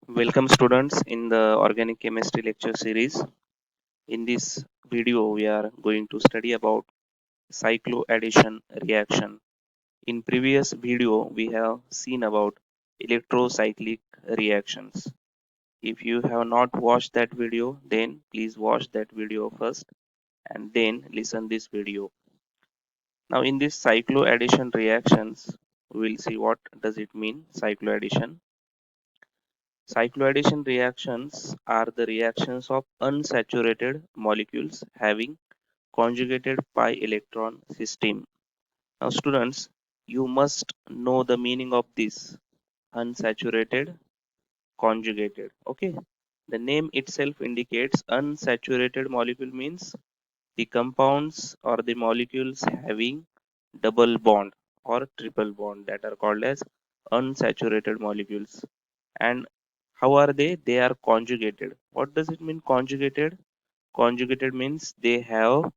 Welcome students in the organic chemistry lecture series. In this video we are going to study about cycloaddition reaction. In previous video we have seen about electrocyclic reactions. If you have not watched that video, then please watch that video first and then listen this video. Now in this cycloaddition reactions we will see what does it mean cycloaddition. Cycloaddition reactions are the reactions of unsaturated molecules having conjugated pi electron system. Now students, you must know the meaning of this unsaturated conjugated. Okay. The name itself indicates unsaturated molecule means the compounds or the molecules having double bond or triple bond that are called as unsaturated molecules. And how are they? They are conjugated. What does it mean conjugated? Conjugated means they have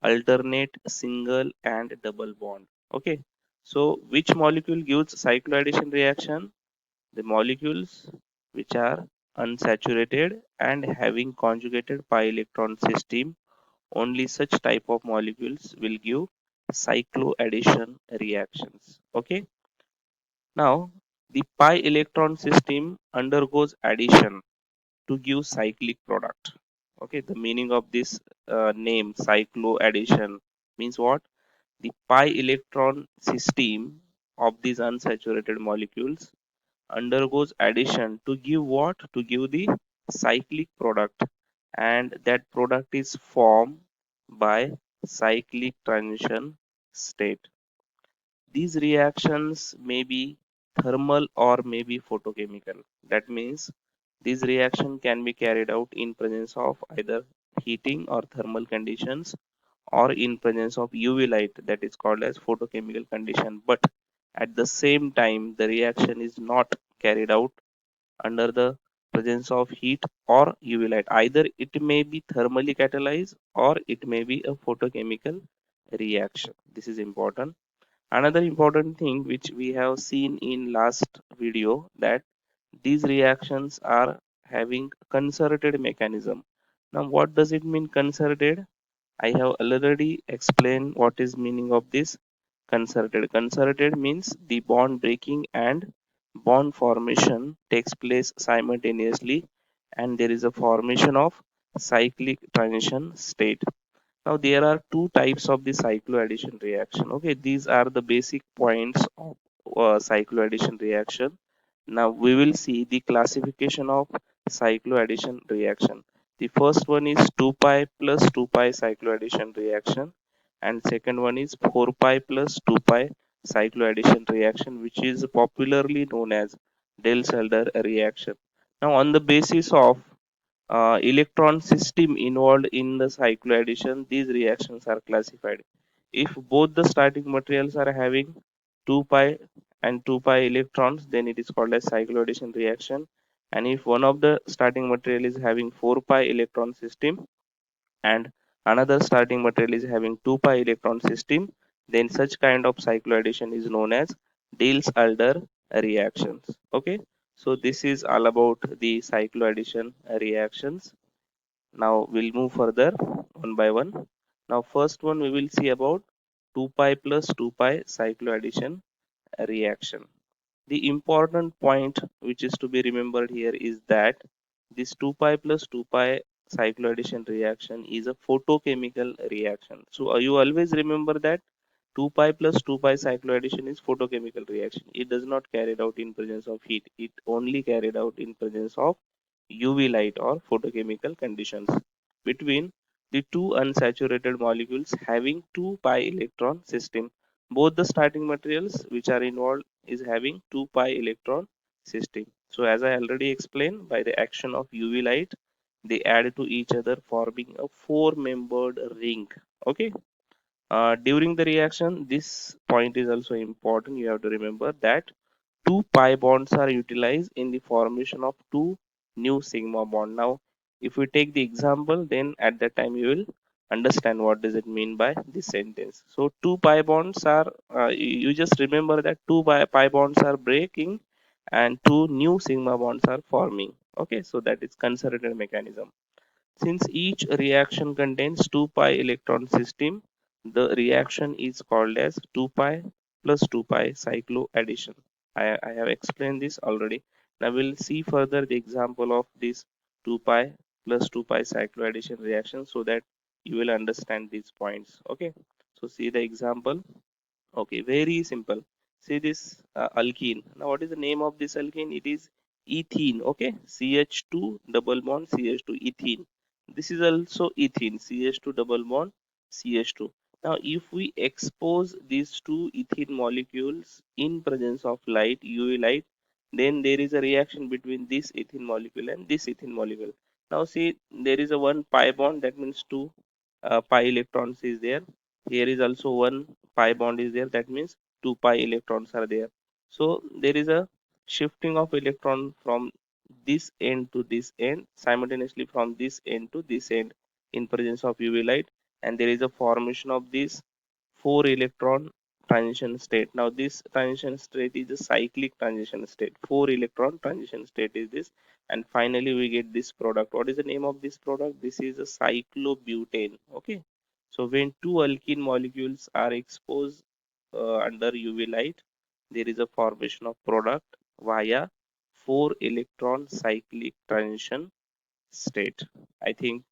alternate single and double bond. Okay. So which molecule gives cycloaddition reaction? The molecules which are unsaturated and having conjugated pi electron system, only such type of molecules will give cycloaddition reactions. Okay. Now the pi electron system undergoes addition to give cyclic product. Okay, the meaning of this name cycloaddition means what? The pi electron system of these unsaturated molecules undergoes addition to give what? To give the cyclic product, and that product is formed by cyclic transition state. These reactions may be thermal or may be photochemical. That means this reaction can be carried out in presence of either heating or thermal conditions or in presence of UV light, that is called as photochemical condition. But at the same time the reaction is not carried out under the presence of heat or UV light. Either it may be thermally catalyzed or it may be a photochemical reaction. This is important. Another important thing which we have seen in last video, that these reactions are having concerted mechanism. Now what does it mean concerted? I have already explained what is meaning of this concerted. Concerted means the bond breaking and bond formation takes place simultaneously, and there is a formation of cyclic transition state. Now there are two types of the cycloaddition reaction. Okay, these are the basic points of cycloaddition reaction. Now we will see the classification of cycloaddition reaction. The first one is 2 pi plus 2 pi cycloaddition reaction, and second one is 4 pi plus 2 pi cycloaddition reaction, which is popularly known as Diels-Alder reaction. Now on the basis of electron system involved in the cycloaddition, these reactions are classified. If both the starting materials are having 2 pi and 2 pi electrons, then it is called as cycloaddition reaction. And if one of the starting material is having 4 pi electron system and another starting material is having 2 pi electron system, then such kind of cycloaddition is known as Diels-Alder reactions. Okay, so this is all about the cycloaddition reactions. Now we'll move further one by one. Now first one we will see about 2 pi plus 2 pi cycloaddition reaction. The important point which is to be remembered here is that this 2 pi plus 2 pi cycloaddition reaction is a photochemical reaction. So you always remember that 2 pi plus 2 pi cycloaddition is photochemical reaction. It does not carried out in presence of heat. It only carried out in presence of UV light or photochemical conditions between the two unsaturated molecules having 2 pi electron system. Both the starting materials which are involved is having 2 pi electron system. So as I already explained, by the action of UV light, they add to each other forming a four-membered ring. Okay. During the reaction, this point is also important. You have to remember that two pi bonds are utilized in the formation of two new sigma bond. Now, if we take the example, then at that time you will understand what does it mean by this sentence. So, two pi bonds are, you just remember that two pi bonds are breaking and two new sigma bonds are forming. Okay, so that is conservative mechanism. Since each reaction contains 2 pi electron system, the reaction is called as 2 pi plus 2 pi cycloaddition. I have explained this already. Now we'll see further the example of this 2 pi plus 2 pi cycloaddition reaction so that you will understand these points. Okay, so see the example. Okay, very simple. See this alkene. Now, what is the name of this alkene? It is ethene. Okay, CH2 double bond CH2 ethene. This is also ethene, CH2 double bond CH2. Now, if we expose these two ethene molecules in presence of light, UV light, then there is a reaction between this ethene molecule and this ethene molecule. Now, see there is a one pi bond, that means two pi electrons is there. Here is also one pi bond is there, that means 2 pi electrons are there. So there is a shifting of electron from this end to this end, simultaneously from this end to this end in presence of UV light, and there is a formation of this 4 electron transition state. Now this transition state is a cyclic transition state. 4 electron transition state is this, and finally we get this product. What is the name of this product? This is a cyclobutane. Okay, so when two alkene molecules are exposed under UV light, there is a formation of product via 4 electron cyclic transition state. I think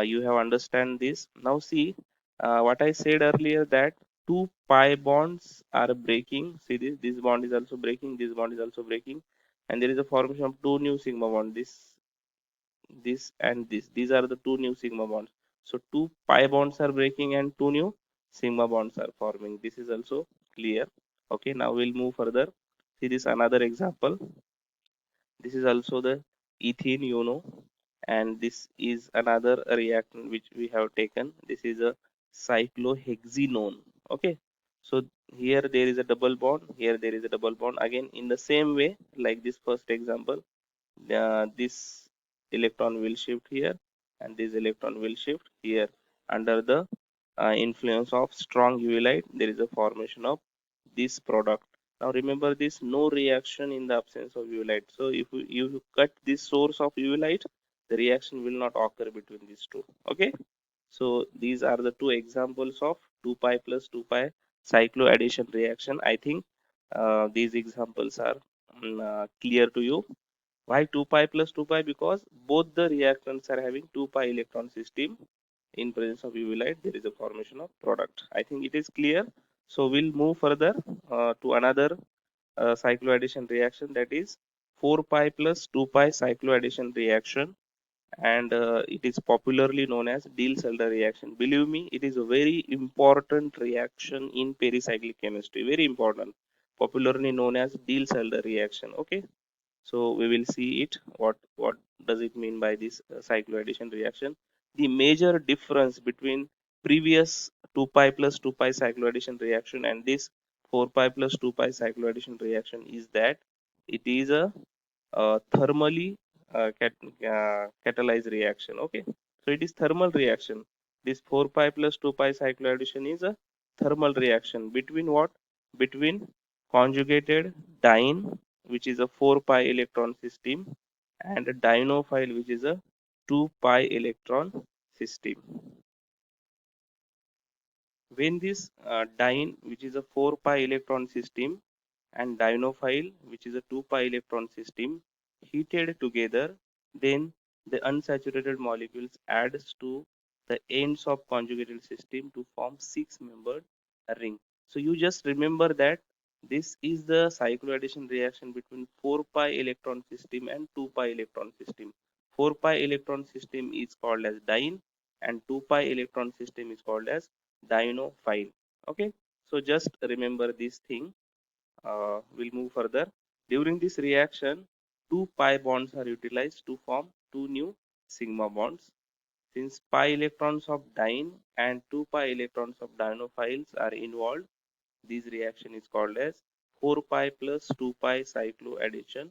you have understand this. Now see what I said earlier, that two pi bonds are breaking. See this bond is also breaking, this bond is also breaking, and there is a formation of two new sigma bond. This and this. These are the two new sigma bonds. So two pi bonds are breaking and two new sigma bonds are forming. This is also clear. Okay, now we'll move further. See this another example. This is also the ethene, and this is another reactant which we have taken. This is a cyclohexenone. Okay, so here there is a double bond, here there is a double bond. Again, in the same way like this first example, this electron will shift here and this electron will shift here under the influence of strong UV light. There is a formation of this product. Now remember this, no reaction in the absence of UV light. So if you cut this source of UV light, the reaction will not occur between these two. Okay, so these are the two examples of 2 pi plus 2 pi cycloaddition reaction. I think these examples are clear to you. Why 2 pi plus 2 pi? Because both the reactants are having 2 pi electron system. In presence of UV light, there is a formation of product. I think it is clear. So we'll move further to another cycloaddition reaction, that is 4 pi plus 2 pi cycloaddition reaction, and it is popularly known as Diels-Alder reaction. Believe me, it is a very important reaction in pericyclic chemistry. Very important. Popularly known as Diels-Alder reaction. Okay, so we will see it. What does it mean by this cycloaddition reaction? The major difference between previous 2 pi plus 2 pi cycloaddition reaction and this 4 pi plus 2 pi cycloaddition reaction is that it is a thermally catalyzed reaction. Okay, so it is thermal reaction. This 4 pi plus 2 pi cycloaddition is a thermal reaction between what? Between conjugated diene, which is a 4 pi electron system, and a dienophile, which is a 2 pi electron system. When this diene, which is a 4 pi electron system, and dienophile, which is a 2 pi electron system, heated together, then the unsaturated molecules adds to the ends of conjugated system to form 6-membered ring. So you just remember that this is the cycloaddition reaction between 4 pi electron system and 2 pi electron system. 4 pi electron system is called as diene, and 2 pi electron system is called as dienophile. Okay, so just remember this thing. We'll move further. During this reaction, two pi bonds are utilized to form two new sigma bonds. Since pi electrons of diene and 2 pi electrons of dienophiles are involved, this reaction is called as 4 pi plus 2 pi cycloaddition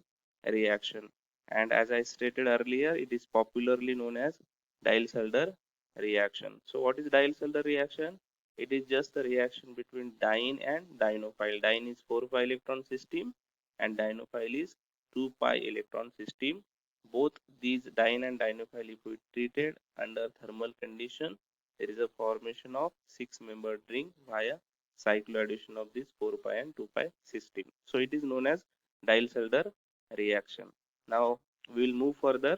reaction. And as I stated earlier, it is popularly known as Diels-Alder reaction. So what is Diels-Alder reaction? It is just the reaction between diene and dienophile. Diene is 4 pi electron system and dienophile is 2 pi electron system. Both these diene and dienophile, if we treated under thermal condition, there is a formation of 6-membered ring via cycloaddition of this 4 pi and 2 pi system. So it is known as Diels-Alder reaction. Now we will move further.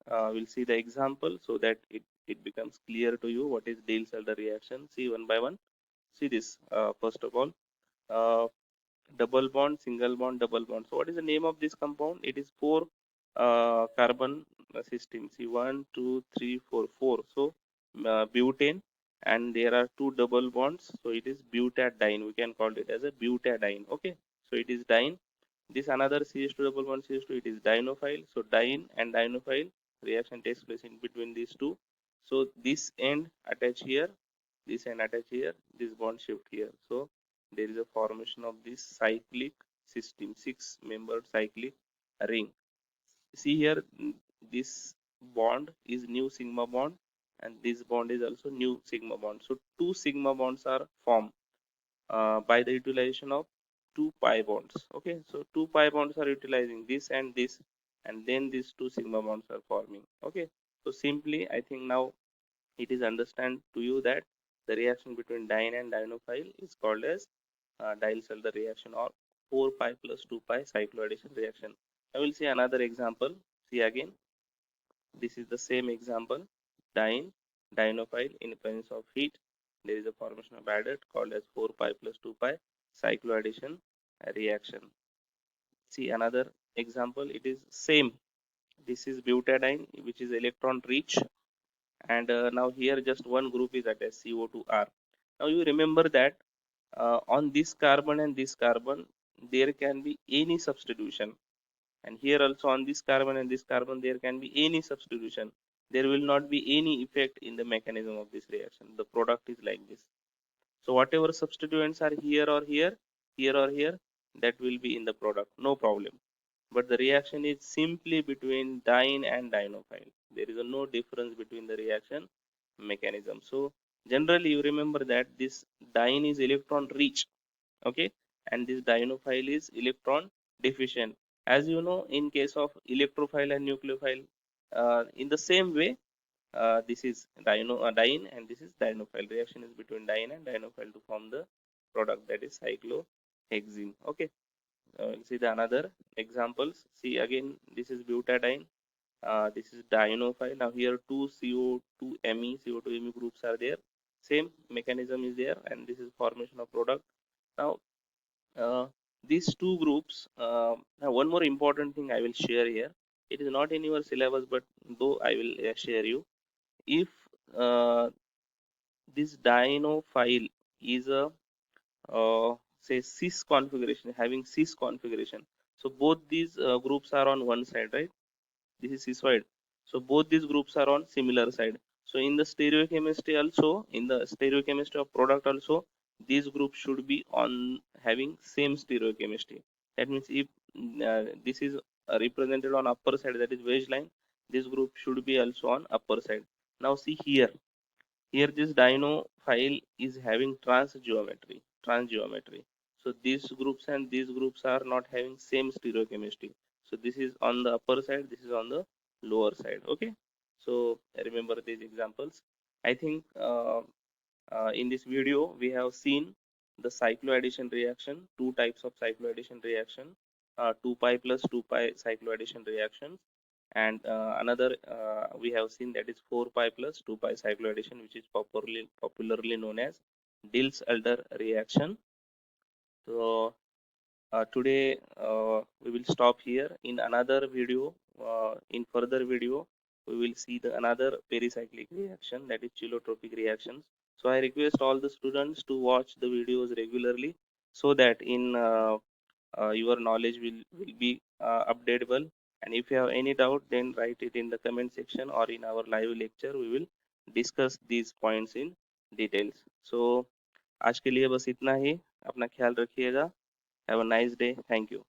We'll see the example so that it becomes clear to you what is Diels-Alder reaction. See one by one. See this. First of all, uh, double bond, single bond, double bond. So what is the name of this compound? It is 4 carbon system. See, 1, 2, 3, 4, 4. So butane, and there are 2 double bonds. So it is butadiene. We can call it as a butadiene. Okay. So it is diene. This another CH2 double bond CH2. It is dienophile. So diene and dienophile reaction takes place in between these two. So this end attach here, this end attach here, this bond shift here. So there is a formation of this cyclic system, 6-membered cyclic ring. See here, this bond is new sigma bond, and this bond is also new sigma bond. So two sigma bonds are formed by the utilization of two pi bonds. Okay, so two pi bonds are utilizing this, and then these two sigma bonds are forming. Okay, so simply I think now it is understand to you that the reaction between diene and dienophile is called as Diels-Alder reaction, or 4 pi plus 2 pi cycloaddition reaction. I will see another example. See again, this is the same example. Diene, dienophile in presence of heat, there is a formation of adduct called as 4 pi plus 2 pi cycloaddition reaction. See another example. It is same. This is butadiene, which is electron rich, and now here just one group is attached, CO2R. Now you remember that on this carbon and this carbon there can be any substitution, and here also on this carbon and this carbon there can be any substitution. There will not be any effect in the mechanism of this reaction. The product is like this. So whatever substituents are here or here, here or here, that will be in the product, no problem. But the reaction is simply between diene and dienophile. There is no difference between the reaction mechanism. So generally you remember that this diene is electron rich, okay, and this dienophile is electron deficient. As you know, in case of electrophile and nucleophile, in the same way, this is diene and this is dienophile. Reaction is between diene and dienophile to form the product, that is cyclohexene. Okay, see the another examples. See again, this is butadiene. This is dienophile. Now here two CO2Me groups are there. Same mechanism is there, and this is formation of product. Now uh, these two groups. Now one more important thing I will share here. It is not in your syllabus, but though I will share you. If uh, this dienophile is a say cis configuration, having cis configuration, so both these groups are on one side, right? This is cis-wide, so both these groups are on similar side. So in the stereochemistry also, in the stereochemistry of product also, these groups should be on having same stereochemistry. That means if this is represented on upper side, that is wedge line, this group should be also on upper side. Now see here, here this dienophile is having trans geometry. So these groups and these groups are not having same stereochemistry. So this is on the upper side, this is on the lower side. Okay, so remember these examples. I think in this video we have seen the cycloaddition reaction, two types of cycloaddition reaction, 2 pi plus 2 pi cycloaddition reactions, and another we have seen, that is 4 pi plus 2 pi cycloaddition, which is popularly known as Diels-Alder reaction. So today we will stop here. In another video, in further video, we will see the another pericyclic reaction, that is cheletropic reactions. So I request all the students to watch the videos regularly, so that in your knowledge will be updatable. And if you have any doubt, then write it in the comment section, or in our live lecture we will discuss these points in details. So आज के लिए बस इतना ही. अपना ख्याल रखिएगा. Have a nice day. Thank you.